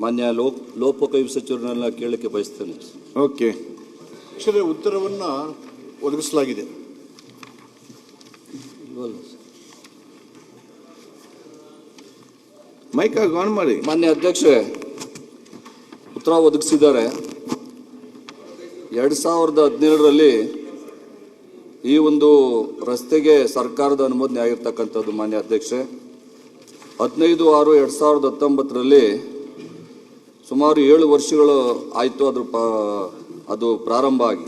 ಮಾನ್ಯ ಲೋಕೋಪಯೋಗಿ ಸಚಿವರನ್ನೆಲ್ಲ ಕೇಳಲಿಕ್ಕೆ ಬಯಸ್ತೇನೆ. ಓಕೆ, ಉತ್ತರವನ್ನು ಒದಗಿಸಲಾಗಿದೆ. ಮೈಕ್ ಆನ್ ಮಾಡಿ. ಮಾನ್ಯ ಅಧ್ಯಕ್ಷರೇ, ಉತ್ತರ ಒದಗಿಸಿದ್ದಾರೆ. 2017ರಲ್ಲಿ ಈ ಒಂದು ರಸ್ತೆಗೆ ಸರ್ಕಾರದ ಅನುಮೋದನೆ ಆಗಿರ್ತಕ್ಕಂಥದ್ದು. ಮಾನ್ಯ ಅಧ್ಯಕ್ಷೆ, 15/6/2019ರಲ್ಲಿ ಸುಮಾರು 7 ವರ್ಷಗಳು ಆಯಿತು ಅದು ಪ್ರಾರಂಭ ಆಗಿ.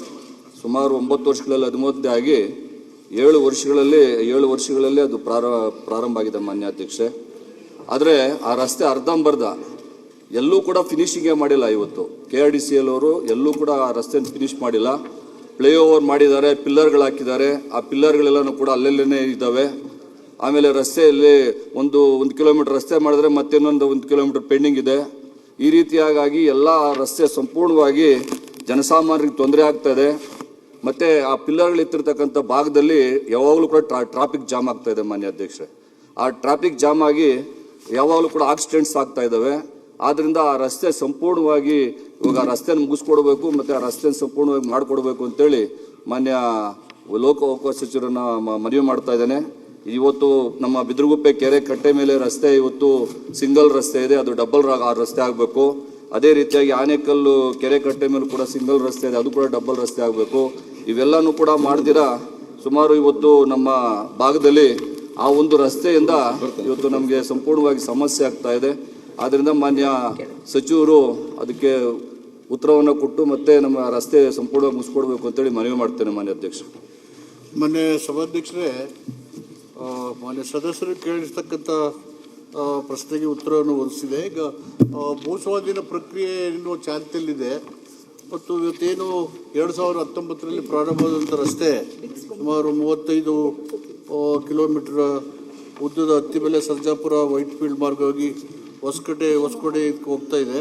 ಸುಮಾರು 9 ವರ್ಷಗಳಲ್ಲಿ ಅನುಮೋದನೆ ಆಗಿ 7 ವರ್ಷಗಳಲ್ಲಿ ಅದು ಪ್ರಾರಂಭ ಆಗಿದೆ. ಮಾನ್ಯ ಅಧ್ಯಕ್ಷೆ, ಆದರೆ ಆ ರಸ್ತೆ ಅರ್ಧಂಬರ್ಧ ಎಲ್ಲೂ ಕೂಡ ಫಿನಿಶಿಂಗೇ ಮಾಡಿಲ್ಲ. ಇವತ್ತು KRDCL ಅವರು ಎಲ್ಲೂ ಕೂಡ ಆ ರಸ್ತೆಯನ್ನು ಫಿನಿಶ್ ಮಾಡಿಲ್ಲ. ಫ್ಲೈಓವರ್ ಮಾಡಿದ್ದಾರೆ, ಪಿಲ್ಲರ್ಗಳು ಹಾಕಿದ್ದಾರೆ. ಆ ಪಿಲ್ಲರ್ಗಳೆಲ್ಲನೂ ಕೂಡ ಅಲ್ಲೆಲ್ಲೇ ಇದ್ದಾವೆ. ಆಮೇಲೆ ರಸ್ತೆಯಲ್ಲಿ ಒಂದು ಕಿಲೋಮೀಟರ್ ರಸ್ತೆ ಮಾಡಿದ್ರೆ ಮತ್ತೆ ಇನ್ನೊಂದು 1 ಕಿಲೋಮೀಟರ್ ಪೆಂಡಿಂಗ್ ಇದೆ. ಈ ರೀತಿಯಾಗಿ ಎಲ್ಲ ರಸ್ತೆ ಸಂಪೂರ್ಣವಾಗಿ ಜನಸಾಮಾನ್ಯರಿಗೆ ತೊಂದರೆ ಆಗ್ತಾ ಇದೆ. ಮತ್ತು ಆ ಪಿಲ್ಲರ್ಗಳಿತ್ತಿರ್ತಕ್ಕಂಥ ಭಾಗದಲ್ಲಿ ಯಾವಾಗಲೂ ಕೂಡ ಟ್ರಾಫಿಕ್ ಜಾಮ್ ಆಗ್ತಾ ಇದೆ. ಮಾನ್ಯ ಅಧ್ಯಕ್ಷರೇ, ಆ ಟ್ರಾಫಿಕ್ ಜಾಮ್ ಆಗಿ ಯಾವಾಗಲೂ ಕೂಡ ಆಕ್ಸಿಡೆಂಟ್ಸ್ ಆಗ್ತಾ ಇದ್ದಾವೆ. ಆದ್ದರಿಂದ ಆ ರಸ್ತೆ ಸಂಪೂರ್ಣವಾಗಿ ಇವಾಗ ಆ ರಸ್ತೆಯನ್ನು ಮುಗಿಸ್ಕೊಡ್ಬೇಕು ಮತ್ತು ಆ ರಸ್ತೆಯನ್ನು ಸಂಪೂರ್ಣವಾಗಿ ಮಾಡಿಕೊಡ್ಬೇಕು ಅಂತೇಳಿ ಮಾನ್ಯ ಲೋಕೋಪಯೋಗಿ ಸಚಿವರನ್ನ ಮನವಿ ಮಾಡ್ತಾ ಇದ್ದೇನೆ. ಇವತ್ತು ನಮ್ಮ ಬಿದ್ರಗುಪ್ಪೆ ಕೆರೆ ಕಟ್ಟೆ ಮೇಲೆ ರಸ್ತೆ ಇವತ್ತು ಸಿಂಗಲ್ ರಸ್ತೆ ಇದೆ, ಅದು ಡಬಲ್ ರಸ್ತೆ ಆಗಬೇಕು. ಅದೇ ರೀತಿಯಾಗಿ ಆನೇಕಲ್ಲು ಕೆರೆ ಕಟ್ಟೆ ಮೇಲೆ ಕೂಡ ಸಿಂಗಲ್ ರಸ್ತೆ ಇದೆ, ಅದು ಕೂಡ ಡಬಲ್ ರಸ್ತೆ ಆಗಬೇಕು. ಇವೆಲ್ಲನೂ ಕೂಡ ಮಾಡ್ದಿರಾ ಸುಮಾರು ಇವತ್ತು ನಮ್ಮ ಭಾಗದಲ್ಲಿ ಆ ಒಂದು ರಸ್ತೆಯಿಂದ ಇವತ್ತು ನಮಗೆ ಸಂಪೂರ್ಣವಾಗಿ ಸಮಸ್ಯೆ ಆಗ್ತಾ ಇದೆ. ಆದ್ದರಿಂದ ಮಾನ್ಯ ಸಚಿವರು ಅದಕ್ಕೆ ಉತ್ತರವನ್ನು ಕೊಟ್ಟು ಮತ್ತೆ ನಮ್ಮ ರಸ್ತೆ ಸಂಪೂರ್ಣವಾಗಿ ಮುಗಿಸ್ಕೊಡ್ಬೇಕು ಅಂತೇಳಿ ಮನವಿ ಮಾಡ್ತೇನೆ. ಮಾನ್ಯ ಅಧ್ಯಕ್ಷ, ಮಾನ್ಯ ಸಭಾಧ್ಯಕ್ಷರೇ, ಮಾನ್ಯ ಸದಸ್ಯರು ಕೇಳಿರ್ತಕ್ಕಂಥ ಪ್ರಶ್ನೆಗೆ ಉತ್ತರವನ್ನು ಒದಗಿಸಿದೆ. ಈಗ ಭೂಸ್ವಾಧೀನ ಪ್ರಕ್ರಿಯೆ ಇನ್ನೂ ಚಾಲ್ತಿಯಲ್ಲಿದೆ ಮತ್ತು ಇವತ್ತೇನು 2019ರಲ್ಲಿ ಪ್ರಾರಂಭವಾದಂಥ ರಸ್ತೆ ಸುಮಾರು 35 ಕಿಲೋಮೀಟರ್ ಉದ್ದದ ಹತ್ತಿಬೆಲೆ ಸರ್ಜಾಪುರ ವೈಟ್ಫೀಲ್ಡ್ ಮಾರ್ಗವಾಗಿ ಹೊಸಕೋಟೆ ಹೋಗ್ತಾ ಇದೆ.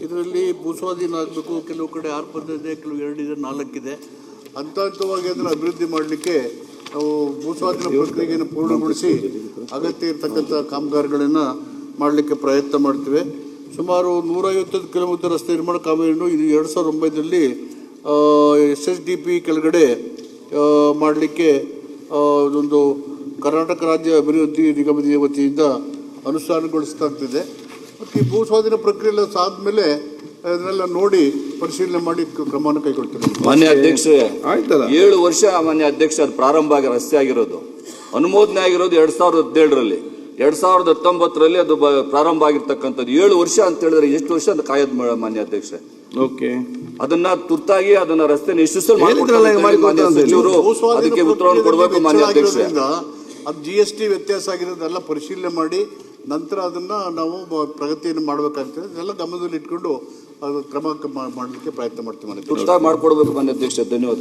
ಇದರಲ್ಲಿ ಭೂಸ್ವಾಧೀನ ಆಗಬೇಕು. ಕೆಲವು ಕಡೆ 6 ಪದ್ಧತಿ ಇದೆ, ಕೆಲವು 2 ಇದೆ, 4 ಇದೆ. ಹಂತವಾಗಿ ಅದನ್ನು ಅಭಿವೃದ್ಧಿ ಮಾಡಲಿಕ್ಕೆ ನಾವು ಭೂಸ್ವಾಧೀನ ಪ್ರಕ್ರಿಯೆಯನ್ನು ಪೂರ್ಣಗೊಳಿಸಿ ಅಗತ್ಯ ಇರತಕ್ಕಂಥ ಕಾಮಗಾರಿಗಳನ್ನು ಮಾಡಲಿಕ್ಕೆ ಪ್ರಯತ್ನ ಮಾಡ್ತೇವೆ. ಸುಮಾರು 150 ಕಿಲೋಮೀಟರ್ ರಸ್ತೆ ನಿರ್ಮಾಣ ಕಾಮಗಾರಿಯನ್ನು ಇದು 2009ರಲ್ಲಿ SSDP ಕೆಳಗಡೆ ಮಾಡಲಿಕ್ಕೆ ಒಂದು ಕರ್ನಾಟಕ ರಾಜ್ಯ ಅಭಿವೃದ್ಧಿ ನಿಗಮದ ವತಿಯಿಂದ ಅನುಷ್ಠಾನಗೊಳಿಸಲಾಗ್ತಿದೆ. ಮತ್ತು ಈ ಭೂಸ್ವಾಧೀನ ಪ್ರಕ್ರಿಯೆ ಆದಮೇಲೆ ಅದನ್ನೆಲ್ಲ ನೋಡಿ ಪರಿಶೀಲನೆ ಮಾಡಿ ಕ್ರಮವನ್ನು ಕೈಗೊಳ್ತೇವೆ. ಮಾನ್ಯ ಅಧ್ಯಕ್ಷರೇ, 7 ವರ್ಷ ಮಾನ್ಯ ಅಧ್ಯಕ್ಷ ಅದು ಪ್ರಾರಂಭ ಆಗಿ ರಸ್ತೆ ಆಗಿರೋದು. ಅನುಮೋದನೆ ಆಗಿರೋದು 2017ರಲ್ಲಿ. 2019ರಲ್ಲಿ ಅದು ಪ್ರಾರಂಭ ಆಗಿರ್ತಕ್ಕಂಥದ್ದು. 7 ವರ್ಷ ಅಂತ ಹೇಳಿದ್ರೆ ಎಷ್ಟು ವರ್ಷ ಅಂತ ಕಾಯೋದು ಮಾನ್ಯ ಅಧ್ಯಕ್ಷರೇ? ಓಕೆ, ಅದನ್ನ ತುರ್ತಾಗಿ ಅದನ್ನ ರಸ್ತೆ ಸಚಿವರು ಅದಕ್ಕೆ ಉತ್ತರವನ್ನು ಕೊಡಬೇಕು. ಮಾನ್ಯ ಅಧ್ಯಕ್ಷರೇ, ಅದು GST ವ್ಯತ್ಯಾಸ ಆಗಿರೋದೆಲ್ಲ ಪರಿಶೀಲನೆ ಮಾಡಿ ನಂತರ ಅದನ್ನ ನಾವು ಪ್ರಗತಿಯನ್ನು ಮಾಡಬೇಕಾಗ್ತದೆ. ಇದೆಲ್ಲ ಗಮನದಲ್ಲಿ ಇಟ್ಕೊಂಡು ಅದು ಕ್ರಮ ಮಾಡಲಿಕ್ಕೆ ಪ್ರಯತ್ನ ಮಾಡ್ತೀವಿ. ತುರ್ತಾಗಿ ಮಾಡಿಕೊಡ್ಬೇಕು ಮಾನ್ಯ ಅಧ್ಯಕ್ಷ. ಧನ್ಯವಾದ.